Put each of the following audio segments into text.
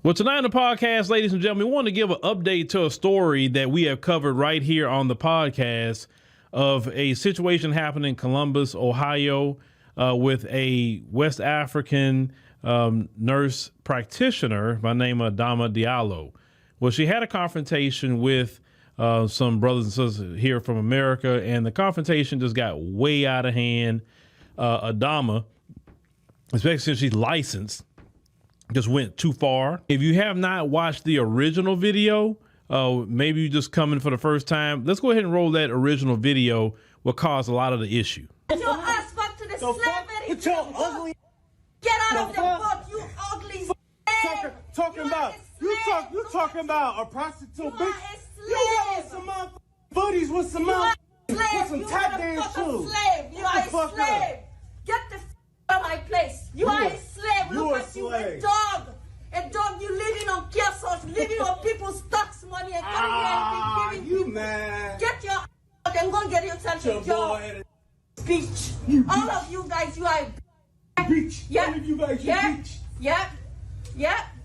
Well, tonight on the podcast, ladies and gentlemen, we want to give an update to a story that we have covered right here on the podcast of a situation happening in Columbus, Ohio, with a West African nurse practitioner by the name of Adama Diallo. Well, she had a confrontation with some brothers and sisters here from America, and the confrontation just got way out of hand. Adama, especially since she's licensed, just went too far. If you have not watched the original video, maybe you just coming for the first time, let's go ahead and roll that original video. What caused a lot of the issue. Your ass back to the slavery. Put your ugly. Get out of the boat, you ugly slave. Talking about you talking about a prostitute bitch. You got some booties with some tap dance shoes. You are a slave. Get the out of my place. You are a slave. Look at you, a dog. A dog, you living on kiosks, living on people's tax money and coming here and giving you people. man. Get your out and go get yourself a job. Bitch. All of you guys, you are a bitch. Yeah. All of you guys, you bitch. Yeah.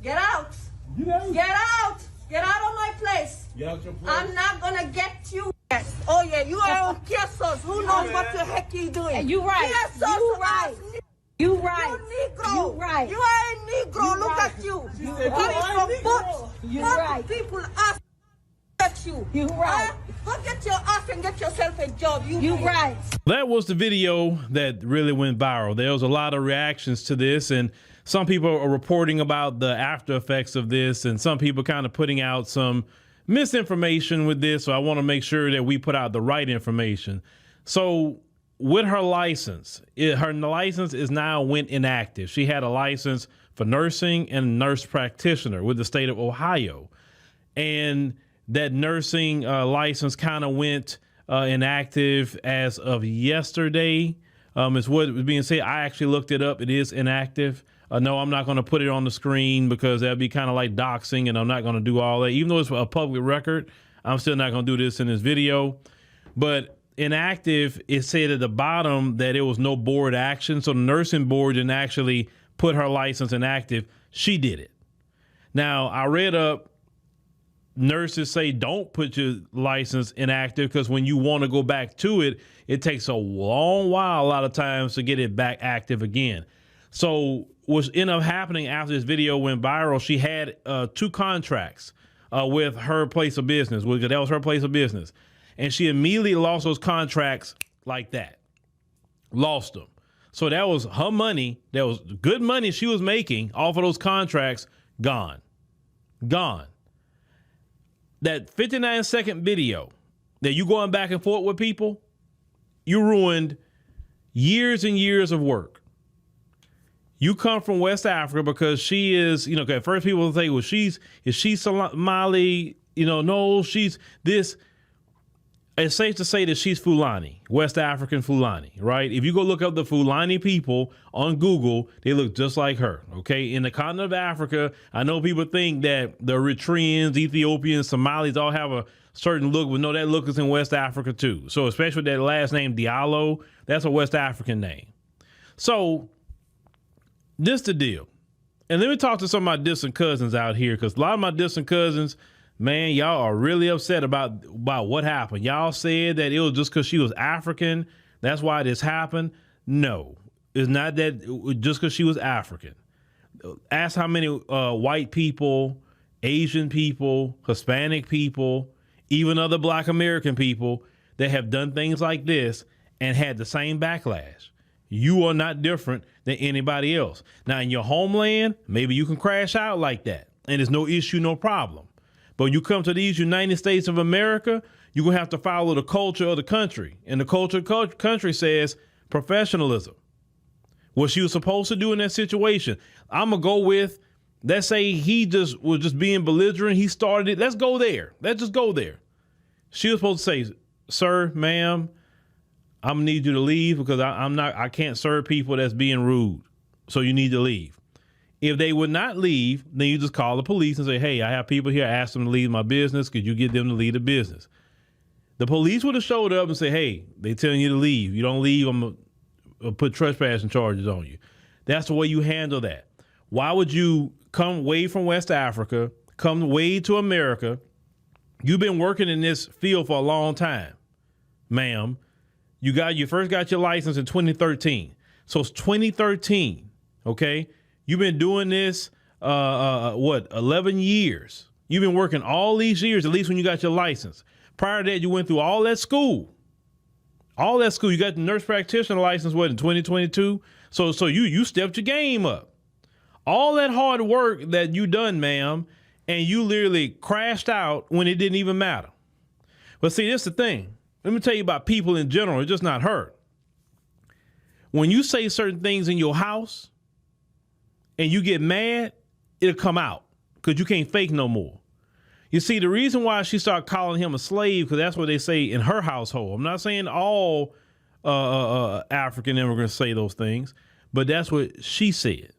Get out. Get out. Get out. Get out of my place. Get out your place. I'm not gonna get you. Yes. Oh yeah, you are on kiosks. Who knows what the heck you doing? You right. You right. You right. You Negro. You right. You are a Negro. Look at you. You Coming from boats. You What right. people ask at you. You right. Go get your ass and get yourself a job. You right. That was the video that really went viral. There was a lot of reactions to this, and some people are reporting about the after effects of this, and some people kind of putting out some misinformation with this. So I want to make sure that we put out the right information. So with her license, her license is now went inactive. She had a license for nursing and nurse practitioner with the state of Ohio. And that nursing license kind of went inactive as of yesterday, is what was being said. I actually looked it up. It is inactive. No, I'm not going to put it on the screen because that'd be kind of like doxing, and I'm not going to do all that. Even though it's a public record, I'm still not going to do this in this video. But inactive, it said at the bottom that it was no board action. So the nursing board didn't actually put her license inactive. She did it. Now, I read up, nurses say don't put your license inactive because when you want to go back to it, it takes a long while a lot of times to get it back active again. So what ended up happening after this video went viral, she had 2 contracts with her place of business. That was her place of business. And she immediately lost those contracts like that. Lost them. So that was her money. That was good money she was making off of those contracts. Gone. Gone. That 59-second video that you going back and forth with people, you ruined years and years of work. You come from West Africa because she is, at first people will say, well, is she Somali? No, she's this. It's safe to say that she's Fulani, West African Fulani, right? If you go look up the Fulani people on Google, they look just like her, okay? In the continent of Africa, I know people think that the Eritreans, Ethiopians, Somalis all have a certain look, but no, that look is in West Africa too. So especially that last name, Diallo, that's a West African name. So this the deal. And let me talk to some of my distant cousins out here, because a lot of my distant cousins, man, y'all are really upset about what happened. Y'all said that it was just because she was African. That's why this happened. No, it's not that just because she was African. Ask how many white people, Asian people, Hispanic people, even other Black American people that have done things like this and had the same backlash. You are not different than anybody else. Now, in your homeland, maybe you can crash out like that, and there's no issue, no problem. But you come to these United States of America, you're going to have to follow the culture of the country. And the culture of the country says professionalism. What she was supposed to do in that situation, I'm going to go with, let's say he was just being belligerent. He started it. Let's go there. Let's just go there. She was supposed to say, sir, ma'am, I'm going to need you to leave because I can't serve people that's being rude. So you need to leave. If they would not leave, then you just call the police and say, hey, I have people here, ask them to leave my business. Could you get them to leave the business? The police would have showed up and say, hey, they telling you to leave. You don't leave, I'm going to put trespassing charges on you. That's the way you handle that. Why would you come way from West Africa, come way to America. You've been working in this field for a long time, ma'am. You first got your license in 2013. So it's 2013, okay? You've been doing this, 11 years. You've been working all these years, at least when you got your license. Prior to that, you went through all that school. All that school. You got the nurse practitioner license, in 2022? So you stepped your game up. All that hard work that you done, ma'am, and you literally crashed out when it didn't even matter. But see, this is the thing. Let me tell you about people in general. It's just not her. When you say certain things in your house and you get mad, it'll come out because you can't fake no more. You see, the reason why she started calling him a slave, because that's what they say in her household. I'm not saying all African immigrants say those things, but that's what she said.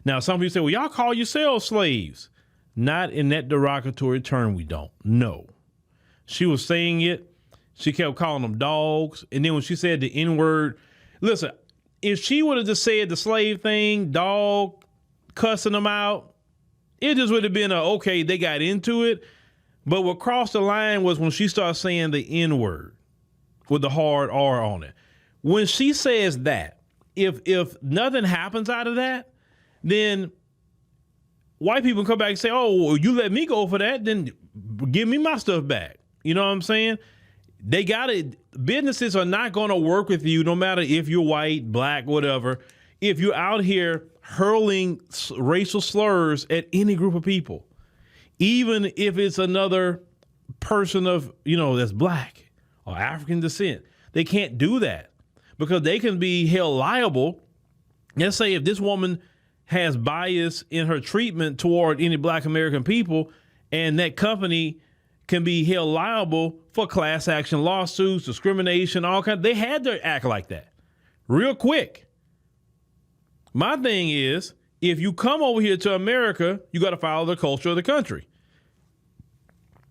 Now, some people say, well, y'all call yourselves slaves. Not in that derogatory term, we don't. No. She was saying it. She kept calling them dogs. And then when she said the N-word, listen, if she would have just said the slave thing, dog, cussing them out, it just would have been okay, they got into it. But what crossed the line was when she started saying the N-word with the hard R on it. When she says that, if nothing happens out of that, then white people come back and say, oh, well, you let me go for that, then give me my stuff back. You know what I'm saying? They got it. Businesses are not going to work with you no matter if you're white, black, whatever. If you're out here hurling racial slurs at any group of people, even if it's another person of, that's black or African descent, they can't do that because they can be held liable. Let's say if this woman has bias in her treatment toward any black American people, and that company can be held liable for class action lawsuits, discrimination, all kinds. They had to act like that real quick. My thing is, if you come over here to America, you got to follow the culture of the country.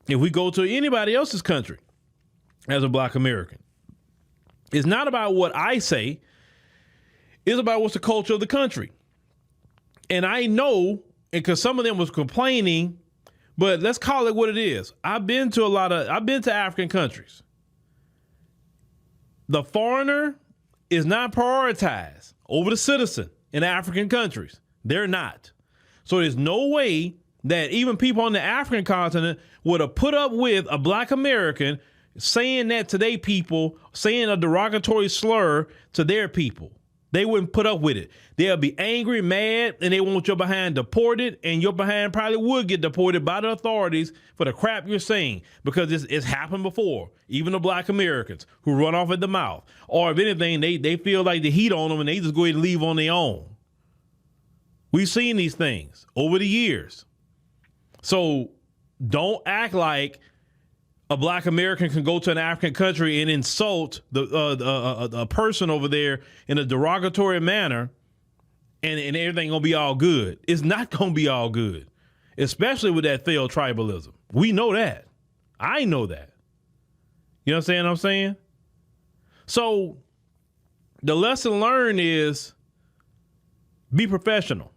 If we go to anybody else's country as a black American, it's not about what I say. It's about what's the culture of the country. And I know, and because some of them was complaining, but let's call it what it is. I've been to African countries. The foreigner is not prioritized over the citizen in African countries. They're not. So there's no way that even people on the African continent would have put up with a black American saying that to their people, saying a derogatory slur to their people. They wouldn't put up with it. They'll be angry, mad, and they want your behind deported, and your behind probably would get deported by the authorities for the crap you're saying, because it's happened before. Even the black Americans who run off at the mouth, or if anything, they feel like the heat on them and they just go ahead and leave on their own. We've seen these things over the years. So don't act like a black American can go to an African country and insult a person over there in a derogatory manner and everything gonna be all good. It's not gonna be all good, especially with that failed tribalism. We know that. I know that. You know what I'm saying? So the lesson learned is be professional.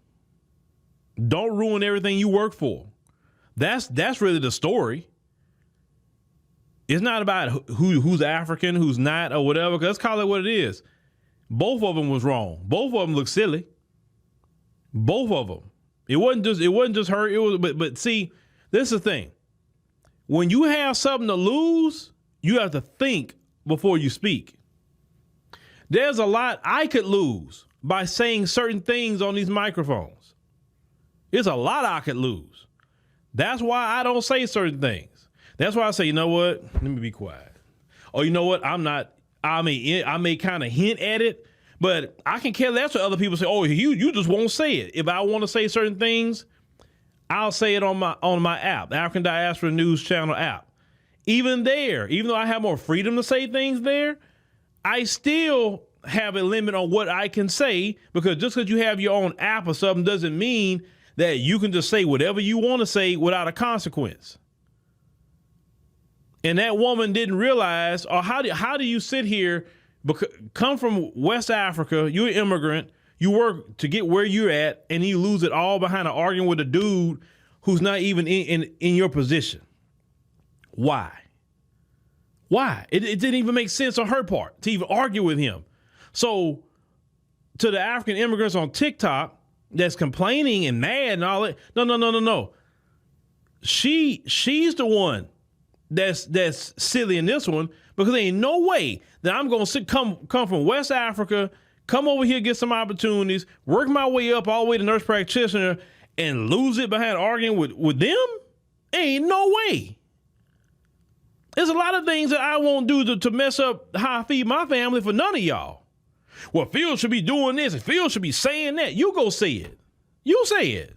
Don't ruin everything you work for. That's really the story. It's not about who's African, who's not, or whatever. Let's call it what it is. Both of them was wrong. Both of them look silly. Both of them. It wasn't just her. It was, but see, this is the thing. When you have something to lose, you have to think before you speak. There's a lot I could lose by saying certain things on these microphones. There's a lot I could lose. That's why I don't say certain things. That's why I say, you know what? Let me be quiet. Or you know what? I may kind of hint at it, but I can care less what other people say. Oh, you just won't say it. If I want to say certain things, I'll say it on my app, the African Diaspora News Channel app. Even though I have more freedom to say things there, I still have a limit on what I can say, because just because you have your own app or something doesn't mean that you can just say whatever you want to say without a consequence. And that woman didn't realize, or how do you sit here, come from West Africa, you're an immigrant, You work to get where you're at, and you lose it all behind an arguing with a dude who's not even in your position. Why? Why? It didn't even make sense on her part to even argue with him. So to the African immigrants on TikTok that's complaining and mad and all that, no. She's the one that's silly in this one, because there ain't no way that I'm going to come from West Africa, come over here, get some opportunities, work my way up all the way to nurse practitioner, and lose it behind arguing with them. Ain't no way. There's a lot of things that I won't do to mess up how I feed my family for none of y'all. Well, Phil should be doing this and Phil should be saying that. You go say it. You say it.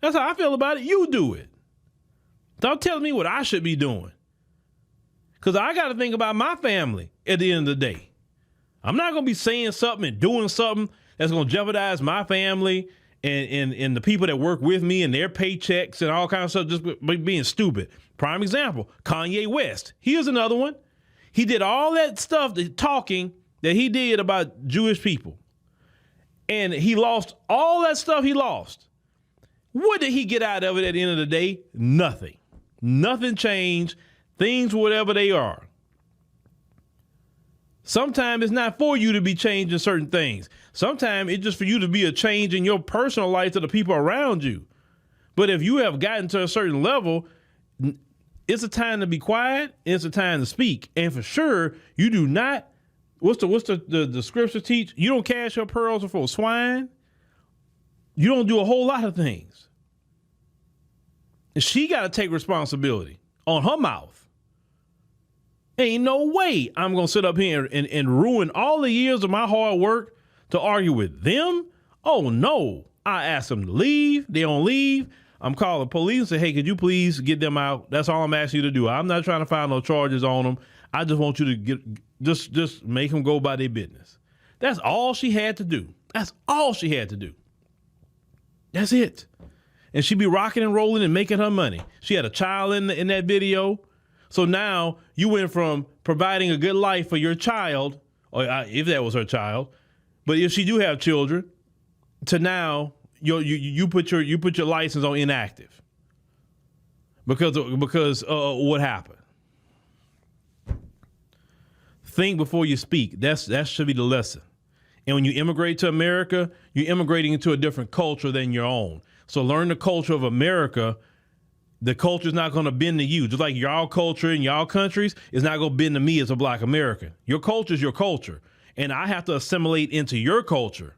That's how I feel about it. You do it. Don't tell me what I should be doing. Because I got to think about my family at the end of the day. I'm not going to be saying something and doing something that's going to jeopardize my family and the people that work with me and their paychecks and all kinds of stuff, just being stupid. Prime example, Kanye West. Here's another one. He did all that stuff, the talking that he did about Jewish people. And he lost all that stuff he lost. What did he get out of it at the end of the day? Nothing. Nothing changed. Things, whatever they are. Sometimes it's not for you to be changing certain things. Sometimes it's just for you to be a change in your personal life to the people around you. But if you have gotten to a certain level, it's a time to be quiet. It's a time to speak. And for sure, you do not, what's the scripture teach? You don't cast your pearls before swine. You don't do a whole lot of things. And she got to take responsibility on her mouth. Ain't no way I'm going to sit up here and ruin all the years of my hard work to argue with them. Oh, no. I ask them to leave. They don't leave. I'm calling police and say, hey, could you please get them out? That's all I'm asking you to do. I'm not trying to file no charges on them. I just want you to just make them go by their business. That's all she had to do. That's all she had to do. That's it. And she be rocking and rolling and making her money. She had a child in that video. So now you went from providing a good life for your child, or if that was her child, but if she do have children, to now you put your license on inactive because what happened. Think before you speak. That should be the lesson. And when you immigrate to America, you're immigrating into a different culture than your own. So learn the culture of America. The culture is not going to bend to you. Just like y'all culture in y'all countries is not going to bend to me as a Black American. Your culture is your culture. And I have to assimilate into your culture.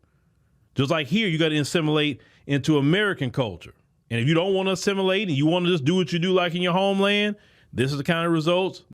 Just like here, you got to assimilate into American culture. And if you don't want to assimilate and you want to just do what you do like in your homeland, this is the kind of results